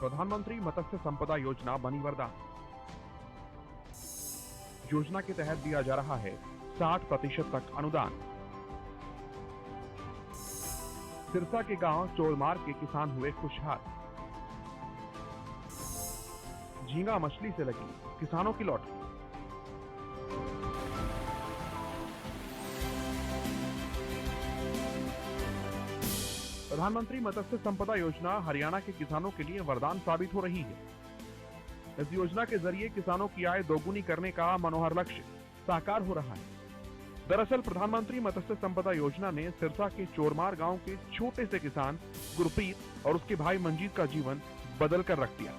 प्रधानमंत्री मत्स्य संपदा योजना बनी वरदान। योजना के तहत दिया जा रहा है 60% तक अनुदान। सिरसा के गांव चोरमार के किसान हुए खुशहाल। झींगा मछली से लगी किसानों की लॉटरी। प्रधानमंत्री मत्स्य संपदा योजना हरियाणा के किसानों के लिए वरदान साबित हो रही है। इस योजना के जरिए किसानों की आय दोगुनी करने का मनोहर लक्ष्य साकार हो रहा है। दरअसल प्रधानमंत्री मत्स्य संपदा योजना ने सिरसा के चोरमार गांव के छोटे से किसान गुरप्रीत और उसके भाई मंजीत का जीवन बदल कर रख दिया।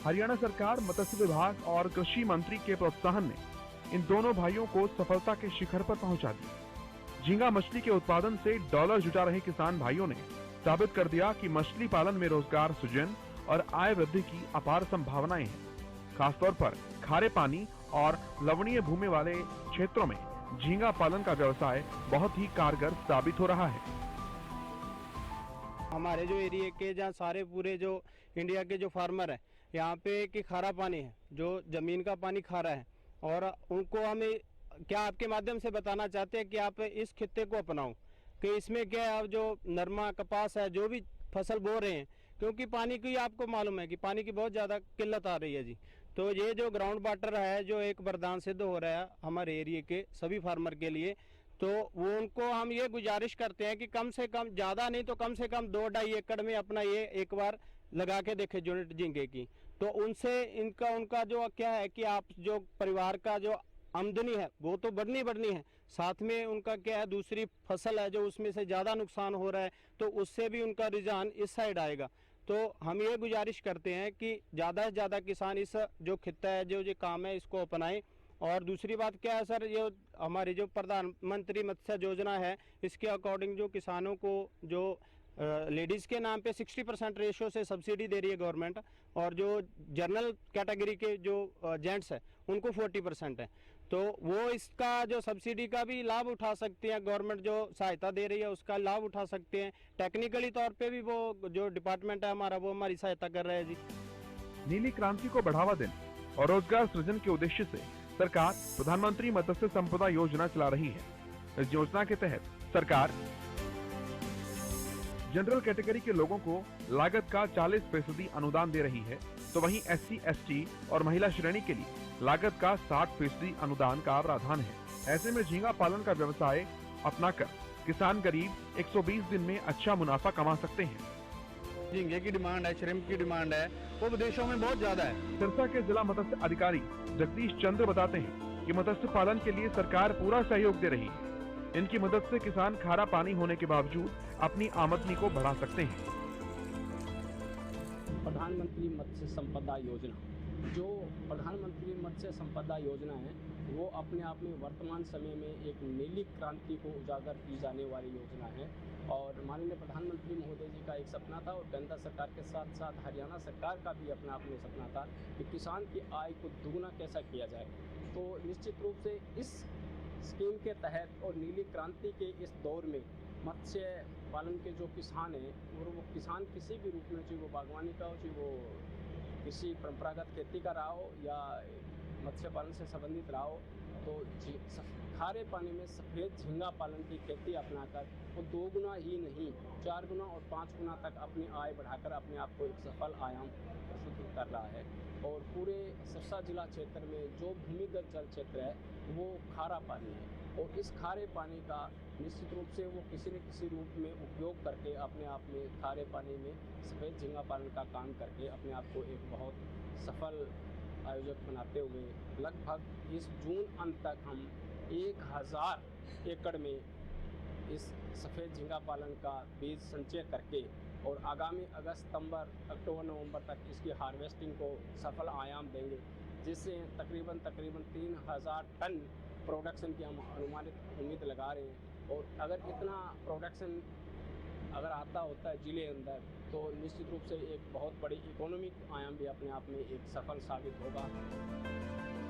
हरियाणा सरकार, मत्स्य विभाग और कृषि मंत्री के प्रोत्साहन ने इन दोनों भाइयों को सफलता के शिखर पर पहुंचा दिया। झींगा मछली के उत्पादन से डॉलर जुटा रहे किसान भाइयों ने साबित कर दिया कि मछली पालन में रोजगार सृजन और आय वृद्धि की अपार संभावनाएं हैं। खासतौर पर खारे पानी और लवणीय भूमि वाले क्षेत्रों में झींगा पालन का व्यवसाय बहुत ही कारगर साबित हो रहा है। हमारे जो एरिया के जहाँ सारे पूरे जो इंडिया के जो फार्मर है, यहाँ पे कि खारा पानी है, जो जमीन का पानी खारा है, और उनको हमें क्या आपके माध्यम से बताना चाहते हैं कि आप इस खित्ते को अपनाओ कि इसमें क्या है, आप जो नरमा कपास है, जो भी फसल बो रहे हैं, क्योंकि पानी की आपको मालूम है कि पानी की बहुत ज़्यादा किल्लत आ रही है जी। तो ये जो ग्राउंड वाटर है, जो एक वरदान सिद्ध हो रहा है हमारे एरिया के सभी फार्मर के लिए, तो वो उनको हम ये गुजारिश करते हैं कि कम से कम, ज़्यादा नहीं तो कम से कम 2-2.5 एकड़ में अपना ये एक बार लगा के देखे यूनिट झींगे की। तो उनसे उनका जो क्या है कि आप जो परिवार का जो आमदनी है वो तो बढ़नी है, साथ में उनका क्या है दूसरी फसल है जो उसमें से ज़्यादा नुकसान हो रहा है, तो उससे भी उनका रुझान इस साइड आएगा। तो हम ये गुजारिश करते हैं कि ज़्यादा से ज़्यादा किसान इस जो खित्ता है, जो ये काम है, इसको अपनाएं। और दूसरी बात क्या है सर, ये हमारी जो प्रधानमंत्री मत्स्य योजना है, इसके अकॉर्डिंग जो किसानों को जो लेडीज़ के नाम पे 60% रेशो से सब्सिडी दे रही है गवर्नमेंट, और जो जनरल कैटेगरी के जो जेंट्स है उनको 40% है। तो वो इसका जो सब्सिडी का भी लाभ उठा सकते हैं, गवर्नमेंट जो सहायता दे रही है उसका लाभ उठा सकते हैं। टेक्निकली तौर पे भी वो जो डिपार्टमेंट है हमारा, वो हमारी सहायता कर रहा है जी। नीली क्रांति को बढ़ावा देने और रोजगार सृजन के उद्देश्य से सरकार प्रधानमंत्री मत्स्य संपदा योजना चला रही है। इस योजना के तहत सरकार जनरल कैटेगरी के लोगों को लागत का 40% अनुदान दे रही है, तो वहीं SC, ST और महिला श्रेणी के लिए लागत का 60% अनुदान का प्रावधान है। ऐसे में झींगा पालन का व्यवसाय अपनाकर किसान करीब 120 दिन में अच्छा मुनाफा कमा सकते हैं। झींगे की डिमांड है, श्रिम्प की डिमांड है, वो विदेशों में बहुत ज्यादा है। सिरसा के जिला मत्स्य अधिकारी जगदीश चंद्र बताते हैं कि मत्स्य पालन के लिए सरकार पूरा सहयोग दे रही है। इनकी मदद से किसान खारा पानी होने के बावजूद अपनी आमदनी को बढ़ा सकते हैं। प्रधानमंत्री मत्स्य संपदा योजना, जो प्रधानमंत्री मत्स्य संपदा योजना है, वो अपने आप में वर्तमान समय में एक नीली क्रांति को उजागर की जाने वाली योजना है। और माननीय प्रधानमंत्री महोदय जी का एक सपना था, और केंद्र सरकार के साथ साथ हरियाणा सरकार का भी अपना अपने सपना था कि किसान की आय को दुगना कैसा किया जाए। तो निश्चित रूप से इस स्कीम के तहत और नीली क्रांति के इस दौर में मत्स्य पालन के जो किसान हैं, और वो किसान किसी भी रूप में, चाहे वो बागवानी का हो, चाहे वो किसी परंपरागत खेती का रहा हो या मत्स्य पालन से संबंधित रहा हो, तो खारे पानी में सफ़ेद झींगा पालन की खेती अपनाकर वो 2 गुना ही नहीं 4 गुना और 5 गुना तक अपनी आय बढ़ाकर अपने आप को एक सफल आयाम प्रस्तुत कर रहा है। और पूरे सिरसा जिला क्षेत्र में जो भूमिगत जल क्षेत्र है वो खारा पानी है, और इस खारे पानी का निश्चित रूप से वो किसी न किसी रूप में उपयोग करके अपने आप में खारे पानी में सफ़ेद झींगा पालन का काम करके अपने आप को एक बहुत सफल आयोजक बनाते हुए लगभग इस जून अंत तक हम 1000 एकड़ में इस सफ़ेद झींगा पालन का बीज संचय करके और आगामी अगस्त, सितंबर, अक्टूबर, नवंबर तक इसकी हार्वेस्टिंग को सफल आयाम देंगे, जिससे तकरीबन 3000 टन प्रोडक्शन की हम अनुमानित उम्मीद लगा रहे हैं। और अगर इतना प्रोडक्शन अगर आता होता है जिले अंदर, तो निश्चित रूप से एक बहुत बड़ी इकोनॉमिक आयाम भी अपने आप में एक सफल साबित होगा।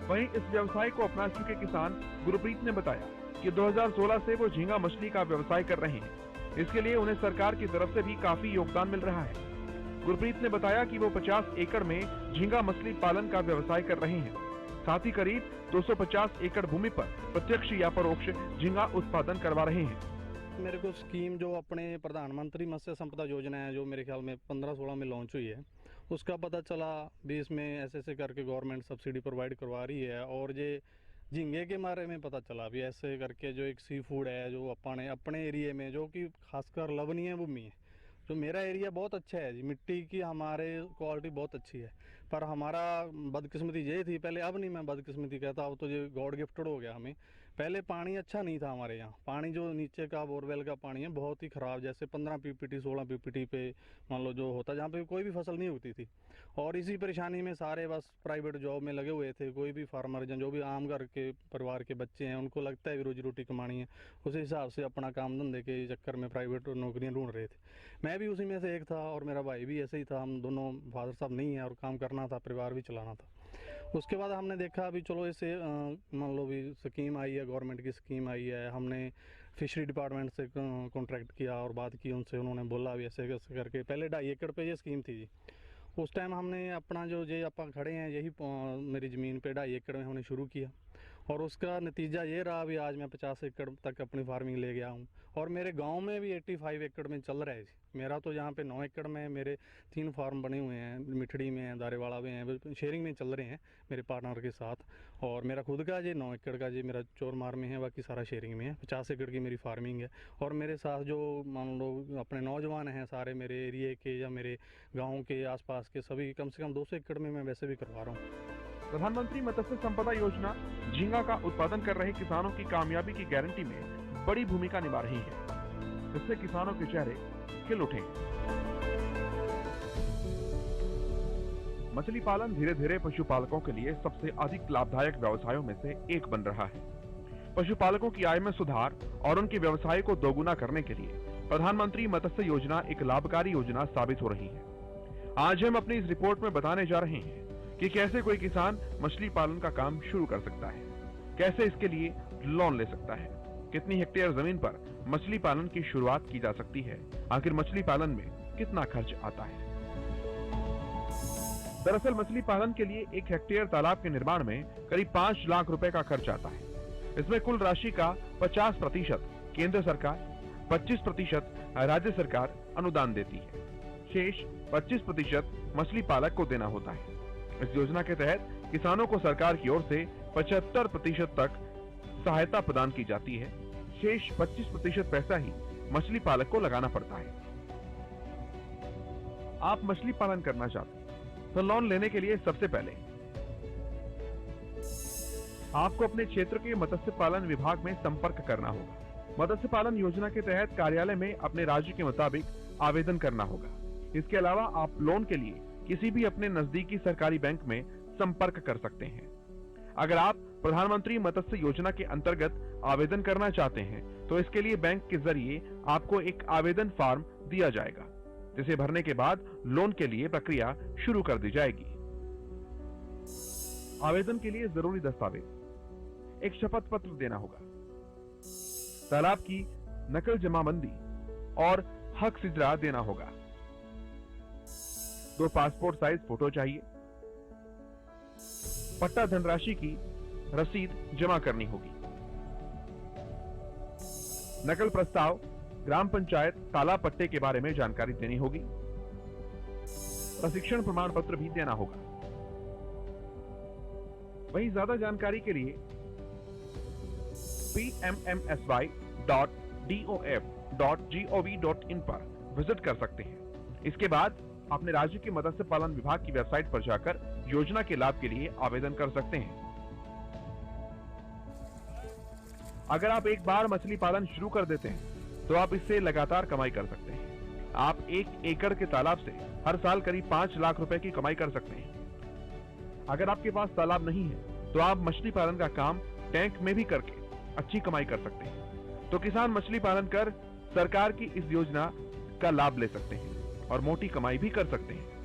वहीं इस व्यवसाय को अपना चुके किसान गुरप्रीत ने बताया कि 2016 से वो झींगा मछली का व्यवसाय कर रहे हैं। इसके लिए उन्हें सरकार की तरफ से भी काफी योगदान मिल रहा है। गुरप्रीत ने बताया कि वो 50 एकड़ में झींगा मछली पालन का व्यवसाय कर रहे हैं। साथ ही करीब 250 एकड़ भूमि पर प्रत्यक्ष या परोक्ष झींगा उत्पादन करवा रहे हैं। मेरे को स्कीम जो अपने प्रधानमंत्री मत्स्य संपदा योजना है, जो मेरे ख्याल में 15-16 में लॉन्च हुई है, उसका पता चला भी इसमें ऐसे करके गवर्नमेंट सब्सिडी प्रोवाइड करवा रही है। और ये झींगे के बारे में पता चला भी ऐसे करके जो एक सी फूड है जो अपने एरिया में, जो कि खासकर लवणीय भूमि है। जो मेरा एरिया बहुत अच्छा है जी, मिट्टी की हमारे क्वालिटी बहुत अच्छी है, पर हमारा बदकिस्मती ये थी पहले, अब नहीं मैं बदकिस्मती कहता, अब तो ये गॉड गिफ्टेड हो गया हमें। पहले पानी अच्छा नहीं था हमारे यहाँ, पानी जो नीचे का बोरवेल का पानी है बहुत ही ख़राब, जैसे 15 पीपीटी 16 पीपीटी पे मान लो जो होता, जहाँ पे कोई भी फसल नहीं उगती थी। और इसी परेशानी में सारे बस प्राइवेट जॉब में लगे हुए थे। कोई भी फार्मर जो भी आम घर के परिवार के बच्चे हैं, उनको लगता है कि रोजी रोटी कमानी है, उसी हिसाब से अपना काम धंधे के चक्कर में प्राइवेट नौकरियाँ ढूंढ रहे थे। मैं भी उसी में से एक था और मेरा भाई भी ऐसे ही था। हम दोनों फादर साहब नहीं है और काम करना था, परिवार भी चलाना था। उसके बाद हमने देखा अभी चलो इसे मान लो भी स्कीम आई है, गवर्नमेंट की स्कीम आई है। हमने फिशरी डिपार्टमेंट से कॉन्ट्रैक्ट किया और बात की उनसे, उन्होंने बोला भी ऐसे करके। पहले 2.5 एकड़ पे ये स्कीम थी जी। उस टाइम हमने अपना जो ये आप खड़े हैं यही मेरी ज़मीन पे 2.5 एकड़ में हमने शुरू किया और उसका नतीजा ये रहा भी आज मैं 50 एकड़ तक अपनी फार्मिंग ले गया हूँ। और मेरे गांव में भी 85 एकड़ में चल रहा है जी। मेरा तो यहाँ पे 9 एकड़ में मेरे 3 फार्म बने हुए हैं, मिठड़ी में हैं, दारेवाड़ा में हैं, शेयरिंग में चल रहे हैं मेरे पार्टनर के साथ। और मेरा खुद का जी 9 एकड़ का जी मेरा चोरमार में है, बाकी सारा शेयरिंग में है। 50 एकड़ की मेरी फार्मिंग है। और मेरे साथ जो मान लो अपने नौजवान हैं सारे मेरे एरिए के या मेरे गाँव के आसपास के सभी, कम से कम 200 एकड़ में मैं वैसे भी करवा रहा हूँ। प्रधानमंत्री मत्स्य संपदा योजना झींगा का उत्पादन कर रहे किसानों की कामयाबी की गारंटी में बड़ी भूमिका निभा रही है, जिससे किसानों के चेहरे खिल उठे। मछली पालन धीरे धीरे पशुपालकों के लिए सबसे अधिक लाभदायक व्यवसायों में से एक बन रहा है। पशुपालकों की आय में सुधार और उनके व्यवसाय को दोगुना करने के लिए प्रधानमंत्री मत्स्य योजना एक लाभकारी योजना साबित हो रही है। आज हम अपनी इस रिपोर्ट में बताने जा रहे हैं कि कैसे कोई किसान मछली पालन का काम शुरू कर सकता है, कैसे इसके लिए लोन ले सकता है, कितनी हेक्टेयर जमीन पर मछली पालन की शुरुआत की जा सकती है, आखिर मछली पालन में कितना खर्च आता है। दरअसल मछली पालन के लिए 1 हेक्टेयर तालाब के निर्माण में करीब 5 लाख रुपए का खर्च आता है। इसमें कुल राशि का 50% केंद्र सरकार, 25% राज्य सरकार अनुदान देती है। शेष 25% मछली पालक को देना होता है। इस योजना के तहत किसानों को सरकार की ओर से 75% तक सहायता प्रदान की जाती है। शेष 25% पैसा ही मछली पालक को लगाना पड़ता है। आप मछली पालन करना चाहते हैं तो लोन लेने के लिए सबसे पहले आपको अपने क्षेत्र के मत्स्य पालन विभाग में संपर्क करना होगा। मत्स्य पालन योजना के तहत कार्यालय में अपने राज्य के मुताबिक आवेदन करना होगा। इसके अलावा आप लोन के लिए किसी भी अपने नजदीकी सरकारी बैंक में संपर्क कर सकते हैं। अगर आप प्रधानमंत्री मत्स्य योजना के अंतर्गत आवेदन करना चाहते हैं तो इसके लिए बैंक के जरिए आपको एक आवेदन फॉर्म दिया जाएगा, जिसे भरने के बाद लोन के लिए प्रक्रिया शुरू कर दी जाएगी। आवेदन के लिए जरूरी दस्तावेज: एक शपथ पत्र देना होगा, तालाब की नकल जमाबंदी और हक सिजरा देना होगा, 2 पासपोर्ट साइज फोटो चाहिए, पट्टा धनराशि की रसीद जमा करनी होगी, नकल प्रस्ताव ग्राम पंचायत तालाब पट्टे के बारे में जानकारी देनी होगी, प्रशिक्षण प्रमाण पत्र भी देना होगा। वहीं ज्यादा जानकारी के लिए pmmsy.dof.gov.in पर विजिट कर सकते हैं। इसके बाद अपने राज्य के मत्स्य पालन विभाग की वेबसाइट पर जाकर योजना के लाभ के लिए आवेदन कर सकते हैं। अगर आप एक बार मछली पालन शुरू कर देते हैं तो आप इससे लगातार कमाई कर सकते हैं। आप 1 एकड़ के तालाब से हर साल करीब 5 लाख रुपए की कमाई कर सकते हैं। अगर आपके पास तालाब नहीं है तो आप मछली पालन का काम टैंक में भी करके अच्छी कमाई कर सकते हैं। तो किसान मछली पालन कर सरकार की इस योजना का लाभ ले सकते हैं और मोटी कमाई भी कर सकते हैं।